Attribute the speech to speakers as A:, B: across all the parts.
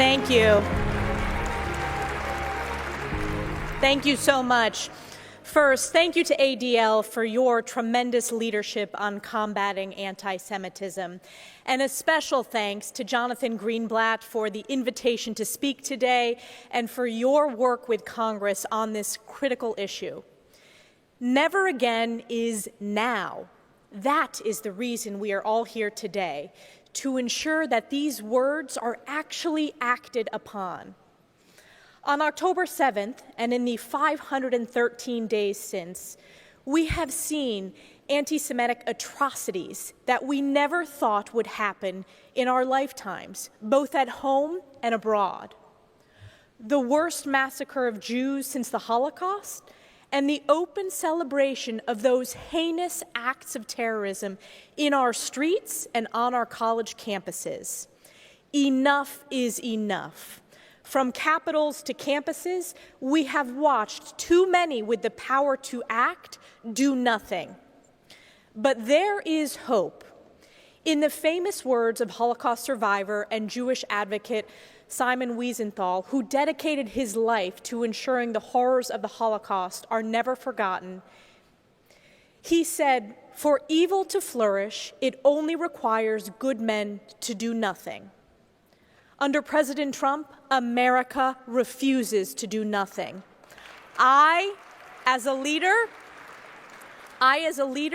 A: Thank you. Thank you so much. First, thank you to ADL for your tremendous leadership on combating anti-Semitism. And a special thanks to Jonathan Greenblatt for the invitation to speak today and for your work with Congress on this critical issue. Never again is now. That is the reason we are all here today, to ensure that these words are actually acted upon. On October 7th, and in the 513 days since, we have seen anti-Semitic atrocities that we never thought would happen in our lifetimes, both at home and abroad. The worst massacre of Jews since the Holocaust, and the open celebration of those heinous acts of terrorism in our streets and on our college campuses. Enough is enough. From capitals to campuses, we have watched too many with the power to act do nothing. But there is hope. In the famous words of Holocaust survivor and Jewish advocate Simon Wiesenthal, who dedicated his life to ensuring the horrors of the Holocaust are never forgotten, he said, "For evil to flourish, it only requires good men to do nothing." Under President Trump, America refuses to do nothing. I, as a leader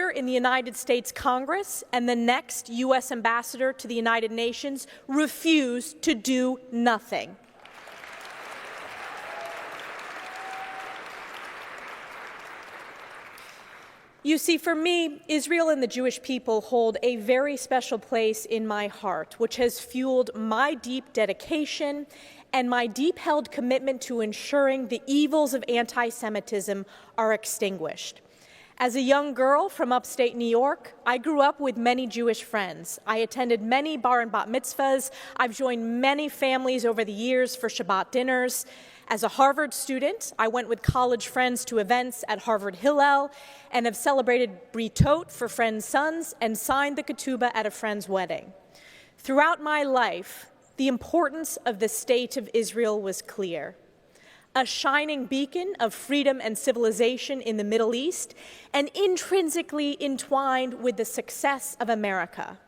A: in the United States Congress and the next U.S. ambassador to the United Nations, refuse to do nothing. You see, for me, Israel and the Jewish people hold a very special place in my heart, which has fueled my deep dedication and my deep-held commitment to ensuring the evils of anti-Semitism are extinguished. As a young girl from upstate New York, I grew up with many Jewish friends. I attended many bar and bat mitzvahs. I've joined many families over the years for Shabbat dinners. As a Harvard student, I went with college friends to events at Harvard Hillel and have celebrated Britot for friends' sons and signed the ketubah at a friend's wedding. Throughout my life, the importance of the State of Israel was clear. A shining beacon of freedom and civilization in the Middle East, and intrinsically entwined with the success of America.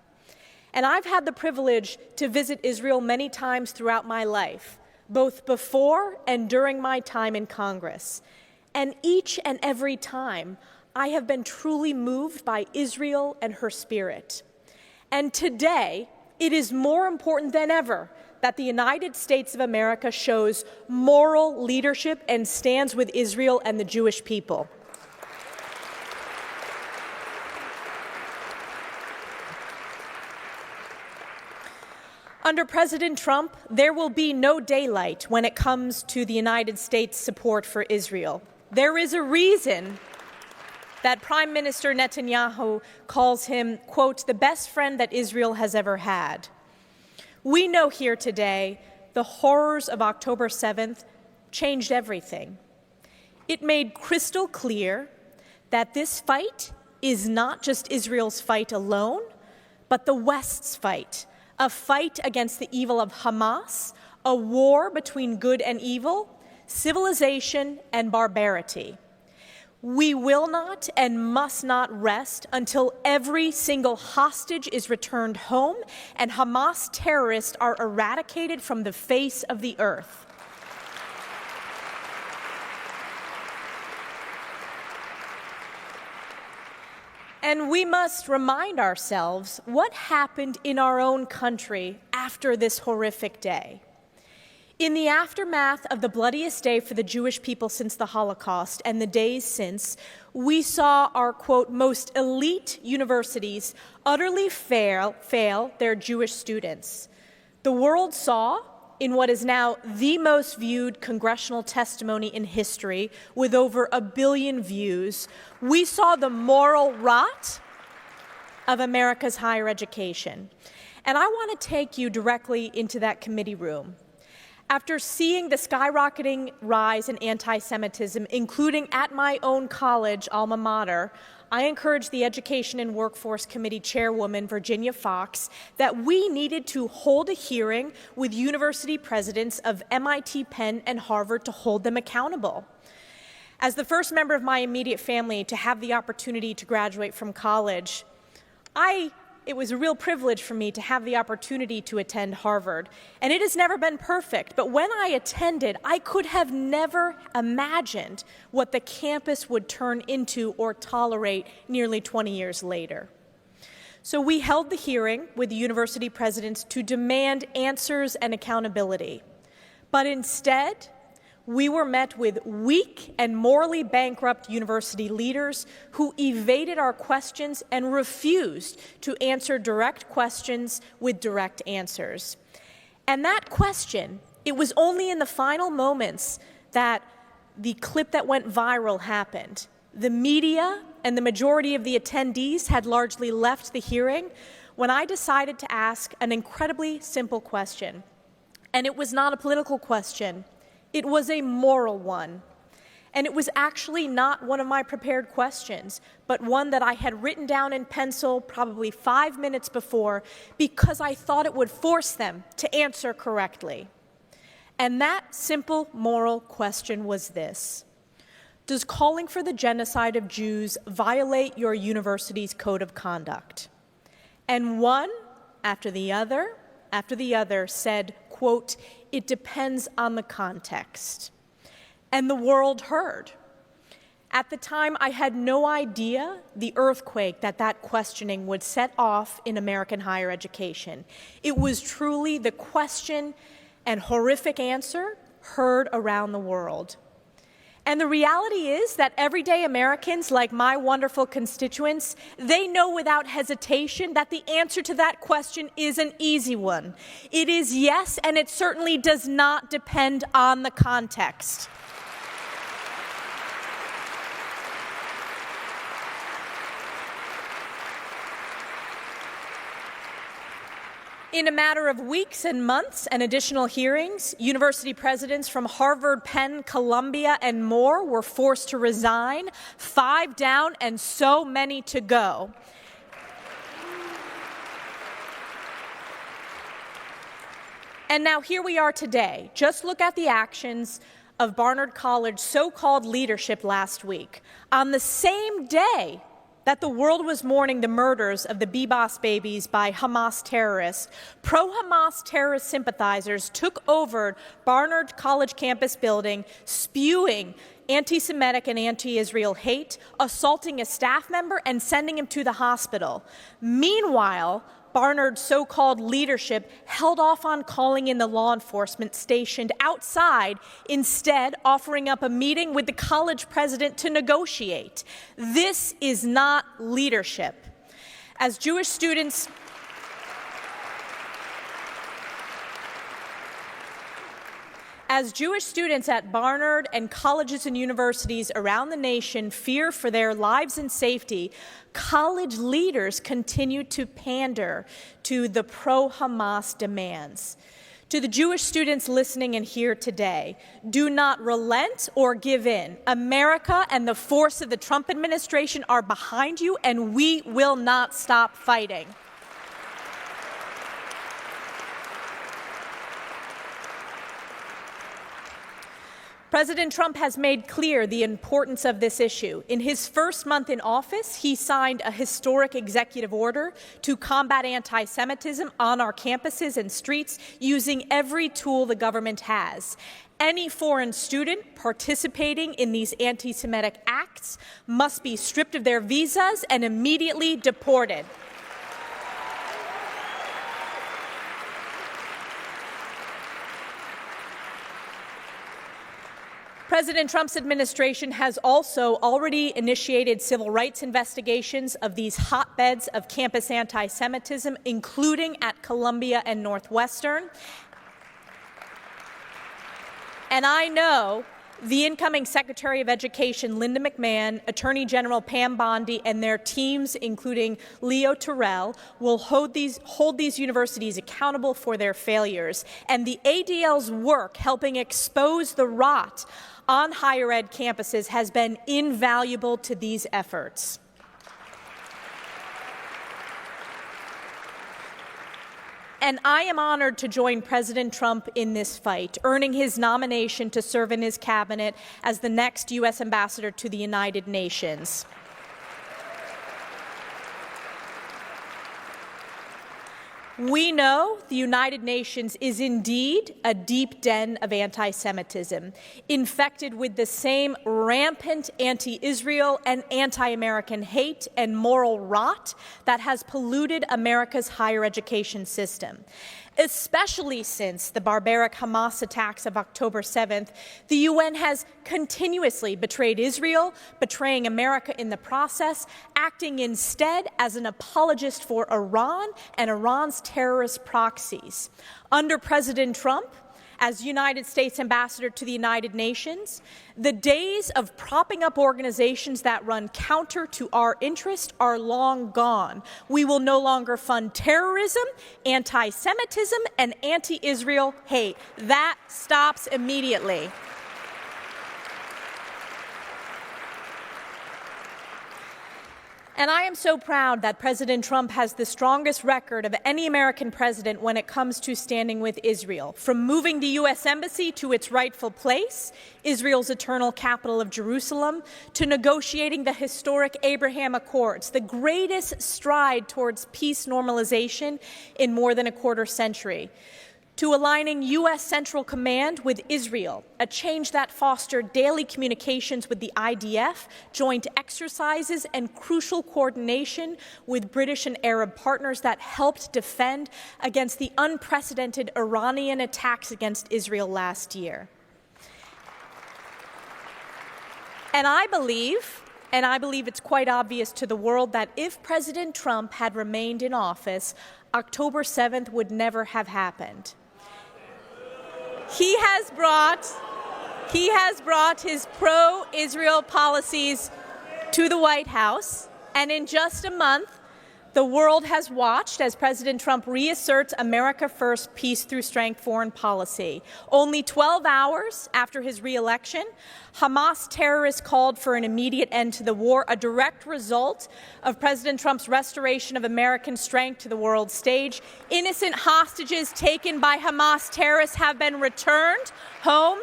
A: And I've had the privilege to visit Israel many times throughout my life, both before and during my time in Congress. And each and every time, I have been truly moved by Israel and her spirit. And today, it is more important than ever that the United States of America shows moral leadership and stands with Israel and the Jewish people. Under President Trump, there will be no daylight when it comes to the United States' support for Israel. There is a reason that Prime Minister Netanyahu calls him, quote, the best friend that Israel has ever had. We know here today the horrors of October 7th changed everything. It made crystal clear that this fight is not just Israel's fight alone, but the West's fight, a fight against the evil of Hamas, a war between good and evil, civilization and barbarity. We will not and must not rest until every single hostage is returned home and Hamas terrorists are eradicated from the face of the earth. And we must remind ourselves what happened in our own country after this horrific day. In the aftermath of the bloodiest day for the Jewish people since the Holocaust and the days since, we saw our, quote, most elite universities utterly fail their Jewish students. The world saw, in what is now the most viewed congressional testimony in history, with over 1 billion views, we saw the moral rot of America's higher education. And I want to take you directly into that committee room. After seeing the skyrocketing rise in anti-Semitism, including at my own college, alma mater, I encouraged the Education and Workforce Committee Chairwoman, Virginia Fox, that we needed to hold a hearing with university presidents of MIT, Penn, and Harvard to hold them accountable. As the first member of my immediate family to have the opportunity to graduate from college, it was a real privilege for me to have the opportunity to attend Harvard. And it has never been perfect, but when I attended, I could have never imagined what the campus would turn into or tolerate nearly 20 years later. So we held the hearing with the university presidents to demand answers and accountability. But instead, we were met with weak and morally bankrupt university leaders who evaded our questions and refused to answer direct questions with direct answers. And that question, it was only in the final moments that the clip that went viral happened. The media and the majority of the attendees had largely left the hearing when I decided to ask an incredibly simple question. And it was not a political question. It was a moral one. And it was actually not one of my prepared questions, but one that I had written down in pencil probably 5 minutes before because I thought it would force them to answer correctly. And that simple moral question was this: does calling for the genocide of Jews violate your university's code of conduct? And one after the other said, quote, "It depends on the context." And the world heard. At the time, I had no idea the earthquake that questioning would set off in American higher education. It was truly the question and horrific answer heard around the world. And the reality is that everyday Americans, like my wonderful constituents, they know without hesitation that the answer to that question is an easy one. It is yes, and it certainly does not depend on the context. In a matter of weeks and months and additional hearings, university presidents from Harvard, Penn, Columbia, and more were forced to resign, 5 down and so many to go. And now here we are today. Just look at the actions of Barnard College so-called leadership last week. On the same day that the world was mourning the murders of the Bebas babies by Hamas terrorists, pro-Hamas terrorist sympathizers took over Barnard College campus building, spewing anti-Semitic and anti-Israel hate, assaulting a staff member, and sending him to the hospital. Meanwhile, Barnard's so-called leadership held off on calling in the law enforcement stationed outside, instead offering up a meeting with the college president to negotiate. This is not leadership. As Jewish students at Barnard and colleges and universities around the nation fear for their lives and safety, college leaders continue to pander to the pro-Hamas demands. To the Jewish students listening and here today, do not relent or give in. America and the force of the Trump administration are behind you, and we will not stop fighting. President Trump has made clear the importance of this issue. In his first month in office, he signed a historic executive order to combat anti-Semitism on our campuses and streets using every tool the government has. Any foreign student participating in these anti-Semitic acts must be stripped of their visas and immediately deported. President Trump's administration has also already initiated civil rights investigations of these hotbeds of campus anti-Semitism, including at Columbia and Northwestern. And I know the incoming Secretary of Education, Linda McMahon, Attorney General Pam Bondi, and their teams, including Leo Terrell, will hold these universities accountable for their failures. And the ADL's work helping expose the rot on higher ed campuses has been invaluable to these efforts. And I am honored to join President Trump in this fight, earning his nomination to serve in his cabinet as the next U.S. ambassador to the United Nations. We know the United Nations is indeed a deep den of anti-Semitism, infected with the same rampant anti-Israel and anti-American hate and moral rot that has polluted America's higher education system. Especially since the barbaric Hamas attacks of October 7th, the UN has continuously betrayed Israel, betraying America in the process, acting instead as an apologist for Iran and Iran's terrorist proxies. Under President Trump, as United States ambassador to the United Nations, the days of propping up organizations that run counter to our interest are long gone. We will no longer fund terrorism, anti-Semitism, and anti-Israel hate. That stops immediately. And I am so proud that President Trump has the strongest record of any American president when it comes to standing with Israel. From moving the U.S. Embassy to its rightful place, Israel's eternal capital of Jerusalem, to negotiating the historic Abraham Accords, the greatest stride towards peace normalization in more than a quarter century, to aligning U.S. Central Command with Israel, a change that fostered daily communications with the IDF, joint exercises, and crucial coordination with British and Arab partners that helped defend against the unprecedented Iranian attacks against Israel last year. And I believe it's quite obvious to the world that if President Trump had remained in office, October 7th would never have happened. He has brought his pro-Israel policies to the White House, and in just a month, the world has watched as President Trump reasserts America First, peace through strength foreign policy. Only 12 hours after his re-election, Hamas terrorists called for an immediate end to the war, a direct result of President Trump's restoration of American strength to the world stage. Innocent hostages taken by Hamas terrorists have been returned home,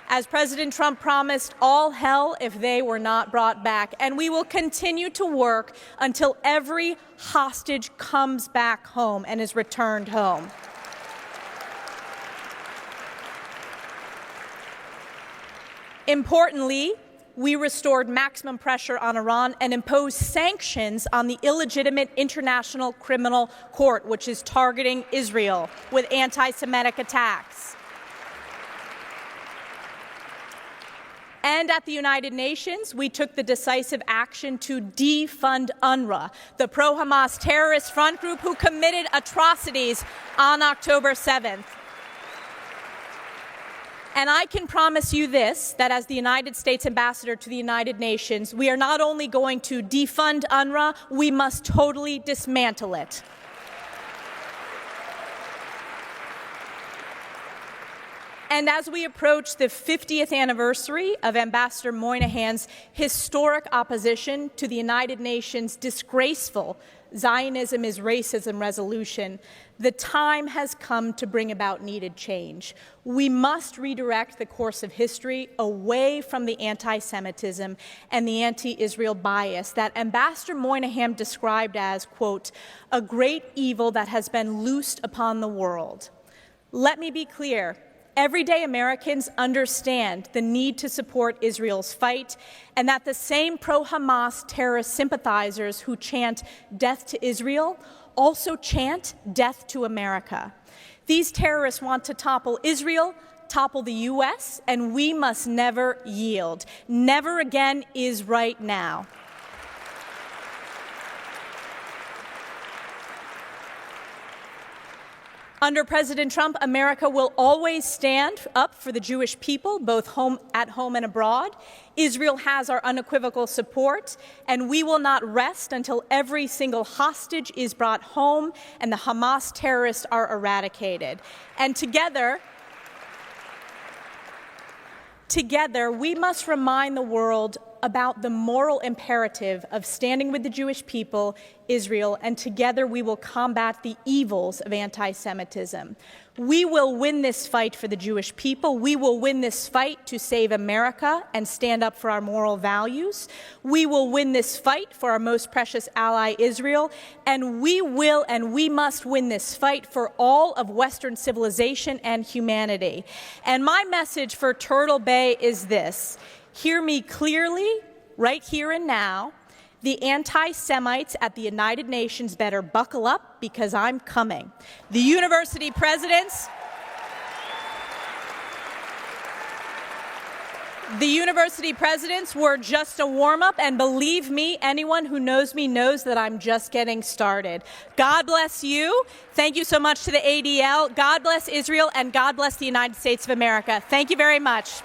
A: as President Trump promised, all hell if they were not brought back. And we will continue to work until every hostage comes back home and is returned home. Importantly, we restored maximum pressure on Iran and imposed sanctions on the illegitimate International Criminal Court, which is targeting Israel with anti-Semitic attacks. And at the United Nations, we took the decisive action to defund UNRWA, the pro-Hamas terrorist front group who committed atrocities on October 7th. And I can promise you this, that as the United States ambassador to the United Nations, we are not only going to defund UNRWA, we must totally dismantle it. And as we approach the 50th anniversary of Ambassador Moynihan's historic opposition to the United Nations' disgraceful Zionism is Racism resolution, the time has come to bring about needed change. We must redirect the course of history away from the anti-Semitism and the anti-Israel bias that Ambassador Moynihan described as, quote, a great evil that has been loosed upon the world. Let me be clear. Everyday Americans understand the need to support Israel's fight, and that the same pro-Hamas terrorist sympathizers who chant death to Israel also chant death to America. These terrorists want to topple Israel, topple the U.S., and we must never yield. Never again is right now. Under President Trump, America will always stand up for the Jewish people, both at home and abroad. Israel has our unequivocal support, and we will not rest until every single hostage is brought home and the Hamas terrorists are eradicated. And together, we must remind the world about the moral imperative of standing with the Jewish people, Israel, and together we will combat the evils of anti-Semitism. We will win this fight for the Jewish people. We will win this fight to save America and stand up for our moral values. We will win this fight for our most precious ally, Israel. And we will and we must win this fight for all of Western civilization and humanity. And my message for Turtle Bay is this: hear me clearly, right here and now. The anti-Semites at the United Nations better buckle up, because I'm coming. The university presidents were just a warm-up, and believe me, anyone who knows me knows that I'm just getting started. God bless you. Thank you so much to the ADL. God bless Israel, and God bless the United States of America. Thank you very much.